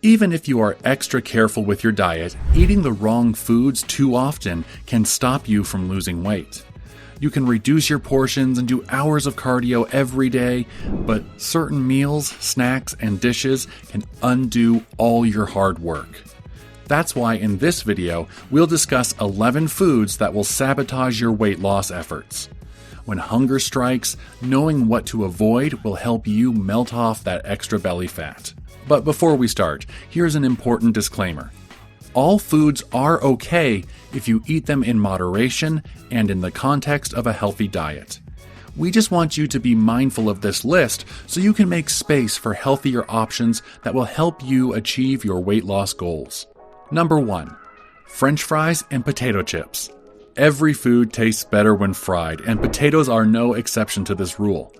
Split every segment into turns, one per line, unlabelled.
Even if you are extra careful with your diet, eating the wrong foods too often can stop you from losing weight. You can reduce your portions and do hours of cardio every day, but certain meals, snacks, and dishes can undo all your hard work. That's why in this video, we'll discuss 11 foods that will sabotage your weight loss efforts. When hunger strikes, knowing what to avoid will help you melt off that extra belly fat. But before we start, here's an important disclaimer. All foods are okay if you eat them in moderation and in the context of a healthy diet. We just want you to be mindful of this list so you can make space for healthier options that will help you achieve your weight loss goals. Number 1. French fries and potato chips. Every food tastes better when fried, and potatoes are no exception to this rule.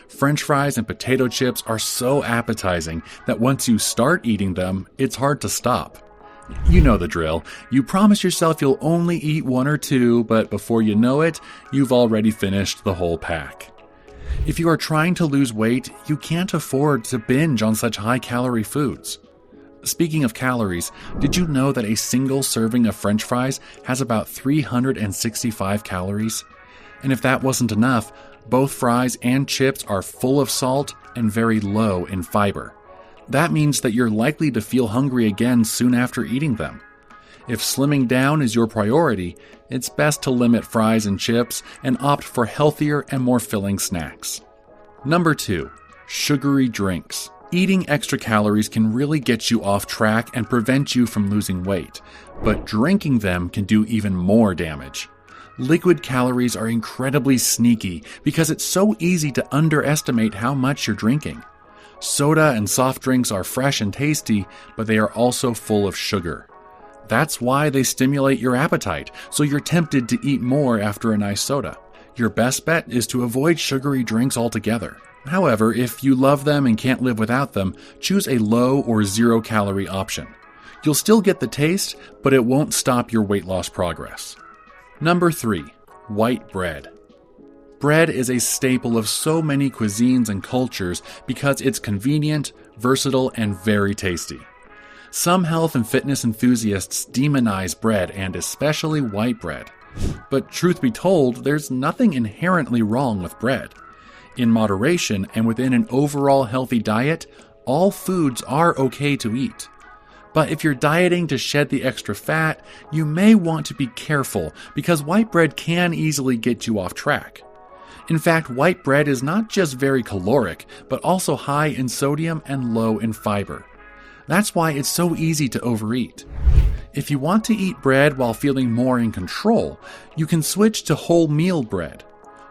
French fries and potato chips are so appetizing that once you start eating them, it's hard to stop. You know the drill. You promise yourself you'll only eat 1 or 2, but before you know it, you've already finished the whole pack. If you are trying to lose weight, you can't afford to binge on such high-calorie foods. Speaking of calories, did you know that a single serving of French fries has about 365 calories? And if that wasn't enough, both fries and chips are full of salt and very low in fiber. That means that you're likely to feel hungry again soon after eating them. If slimming down is your priority, it's best to limit fries and chips and opt for healthier and more filling snacks. Number 2. Sugary drinks. Eating extra calories can really get you off track and prevent you from losing weight, but drinking them can do even more damage. Liquid calories are incredibly sneaky because it's so easy to underestimate how much you're drinking. Soda and soft drinks are fresh and tasty, but they are also full of sugar. That's why they stimulate your appetite, so you're tempted to eat more after a nice soda. Your best bet is to avoid sugary drinks altogether. However, if you love them and can't live without them, choose a low or zero-calorie option. You'll still get the taste, but it won't stop your weight loss progress. Number 3. White bread. Bread is a staple of so many cuisines and cultures because it's convenient, versatile, and very tasty. Some health and fitness enthusiasts demonize bread and especially white bread. But truth be told, there's nothing inherently wrong with bread. In moderation and within an overall healthy diet, all foods are okay to eat. But if you're dieting to shed the extra fat, you may want to be careful because white bread can easily get you off track. In fact, white bread is not just very caloric, but also high in sodium and low in fiber. That's why it's so easy to overeat. If you want to eat bread while feeling more in control, you can switch to wholemeal bread.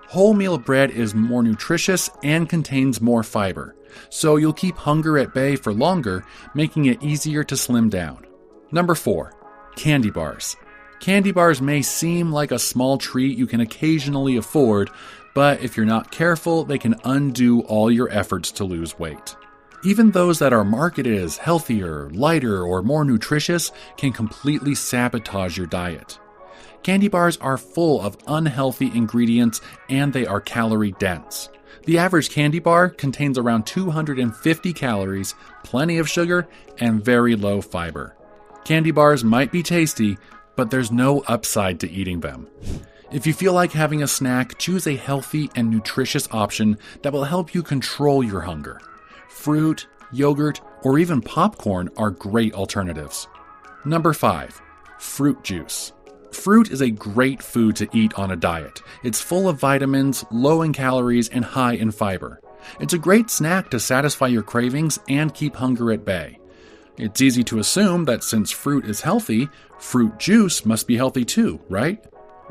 Wholemeal bread is more nutritious and contains more fiber, so you'll keep hunger at bay for longer, making it easier to slim down. Number 4. Candy bars. Candy bars may seem like a small treat you can occasionally afford, but if you're not careful, they can undo all your efforts to lose weight. Even those that are marketed as healthier, lighter, or more nutritious can completely sabotage your diet. Candy bars are full of unhealthy ingredients and they are calorie dense. The average candy bar contains around 250 calories, plenty of sugar, and very low fiber. Candy bars might be tasty, but there's no upside to eating them. If you feel like having a snack, choose a healthy and nutritious option that will help you control your hunger. Fruit, yogurt, or even popcorn are great alternatives. Number 5. Fruit juice. Fruit is a great food to eat on a diet. It's full of vitamins, low in calories, and high in fiber. It's a great snack to satisfy your cravings and keep hunger at bay. It's easy to assume that since fruit is healthy, fruit juice must be healthy too, right?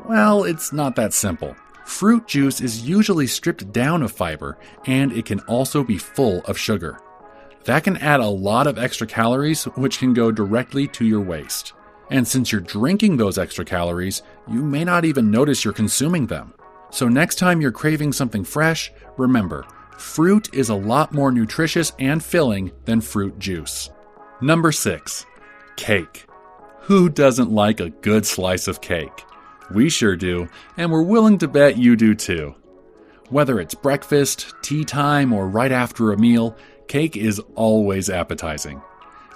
Well, it's not that simple. Fruit juice is usually stripped down of fiber, and it can also be full of sugar. That can add a lot of extra calories, which can go directly to your waist. And since you're drinking those extra calories, you may not even notice you're consuming them. So next time you're craving something fresh, remember, fruit is a lot more nutritious and filling than fruit juice. Number 6. Cake. Who doesn't like a good slice of cake? We sure do, and we're willing to bet you do too. Whether it's breakfast, tea time, or right after a meal, cake is always appetizing.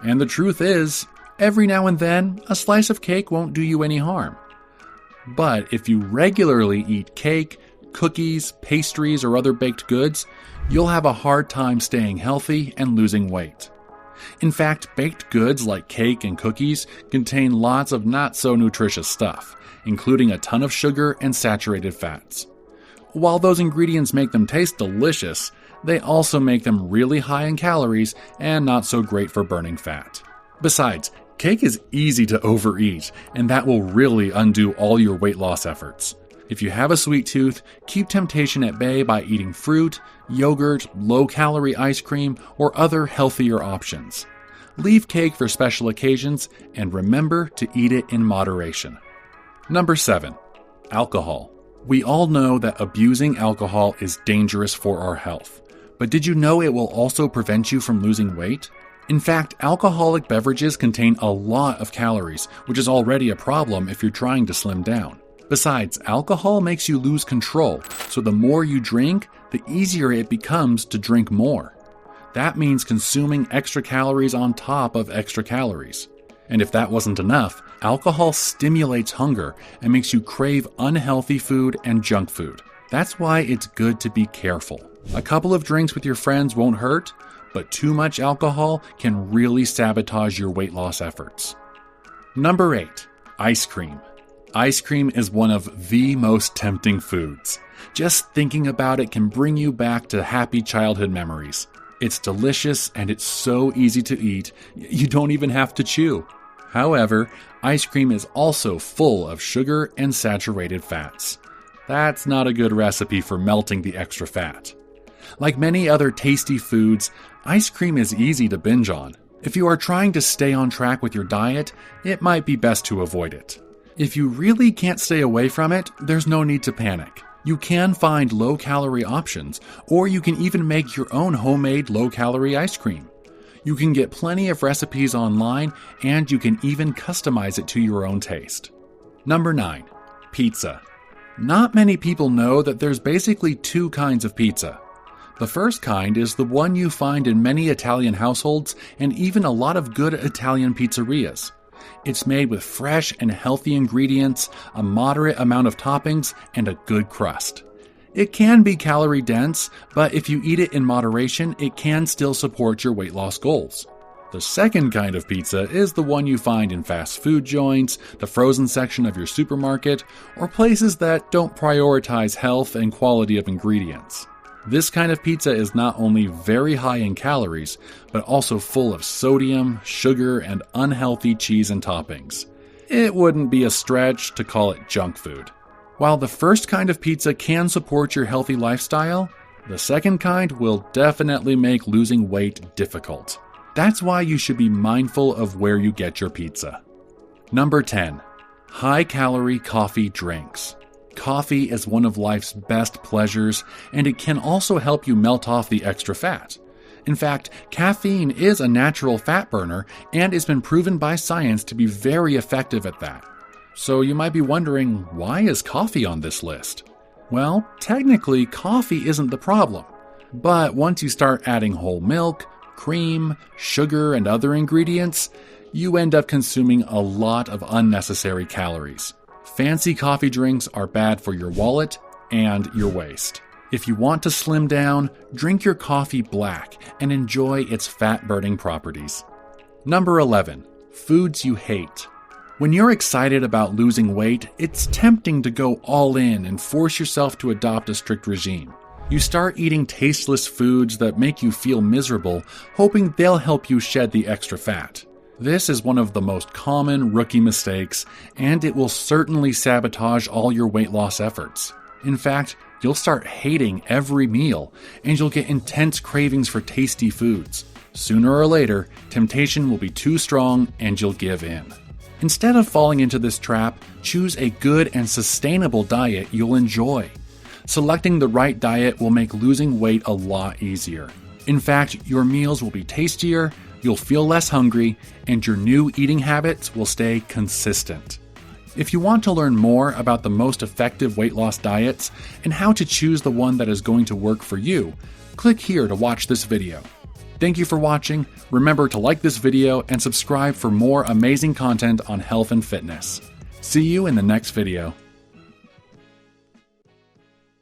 And the truth is, every now and then, a slice of cake won't do you any harm. But if you regularly eat cake, cookies, pastries, or other baked goods, you'll have a hard time staying healthy and losing weight. In fact, baked goods like cake and cookies contain lots of not-so-nutritious stuff, including a ton of sugar and saturated fats. While those ingredients make them taste delicious, they also make them really high in calories and not so great for burning fat. Besides, cake is easy to overeat, and that will really undo all your weight loss efforts. If you have a sweet tooth, keep temptation at bay by eating fruit, yogurt, low-calorie ice cream, or other healthier options. Leave cake for special occasions, and remember to eat it in moderation. Number 7. Alcohol. We all know that abusing alcohol is dangerous for our health. But did you know it will also prevent you from losing weight? In fact, alcoholic beverages contain a lot of calories, which is already a problem if you're trying to slim down. Besides, alcohol makes you lose control, so the more you drink, the easier it becomes to drink more. That means consuming extra calories on top of extra calories. And if that wasn't enough, alcohol stimulates hunger and makes you crave unhealthy food and junk food. That's why it's good to be careful. A couple of drinks with your friends won't hurt, but too much alcohol can really sabotage your weight loss efforts. Number 8. Ice cream. Ice cream is one of the most tempting foods. Just thinking about it can bring you back to happy childhood memories. It's delicious and it's so easy to eat, you don't even have to chew. However, ice cream is also full of sugar and saturated fats. That's not a good recipe for melting the extra fat. Like many other tasty foods, ice cream is easy to binge on. If you are trying to stay on track with your diet, it might be best to avoid it. If you really can't stay away from it, there's no need to panic. You can find low-calorie options, or you can even make your own homemade low-calorie ice cream. You can get plenty of recipes online, and you can even customize it to your own taste. Number 9. Pizza. Not many people know that there's basically 2 kinds of pizza. The first kind is the one you find in many Italian households and even a lot of good Italian pizzerias. It's made with fresh and healthy ingredients, a moderate amount of toppings, and a good crust. It can be calorie dense, but if you eat it in moderation, it can still support your weight loss goals. The second kind of pizza is the one you find in fast food joints, the frozen section of your supermarket, or places that don't prioritize health and quality of ingredients. This kind of pizza is not only very high in calories, but also full of sodium, sugar, and unhealthy cheese and toppings. It wouldn't be a stretch to call it junk food. While the first kind of pizza can support your healthy lifestyle, the second kind will definitely make losing weight difficult. That's why you should be mindful of where you get your pizza. Number 10. High-calorie coffee drinks. Coffee is one of life's best pleasures, and it can also help you melt off the extra fat. In fact, caffeine is a natural fat burner, and it's been proven by science to be very effective at that. So you might be wondering, why is coffee on this list? Well, technically, coffee isn't the problem. But once you start adding whole milk, cream, sugar, and other ingredients, you end up consuming a lot of unnecessary calories. Fancy coffee drinks are bad for your wallet and your waist. If you want to slim down, drink your coffee black and enjoy its fat-burning properties. Number 11. Foods you hate. When you're excited about losing weight, it's tempting to go all in and force yourself to adopt a strict regime. You start eating tasteless foods that make you feel miserable, hoping they'll help you shed the extra fat. This is one of the most common rookie mistakes, and it will certainly sabotage all your weight loss efforts. In fact, you'll start hating every meal, and you'll get intense cravings for tasty foods. Sooner or later, temptation will be too strong, and you'll give in. Instead of falling into this trap, choose a good and sustainable diet you'll enjoy. Selecting the right diet will make losing weight a lot easier. In fact, your meals will be tastier, you'll feel less hungry, and your new eating habits will stay consistent. If you want to learn more about the most effective weight loss diets and how to choose the one that is going to work for you, click here to watch this video. Thank you for watching. Remember to like this video and subscribe for more amazing content on health and fitness. See you in the next video.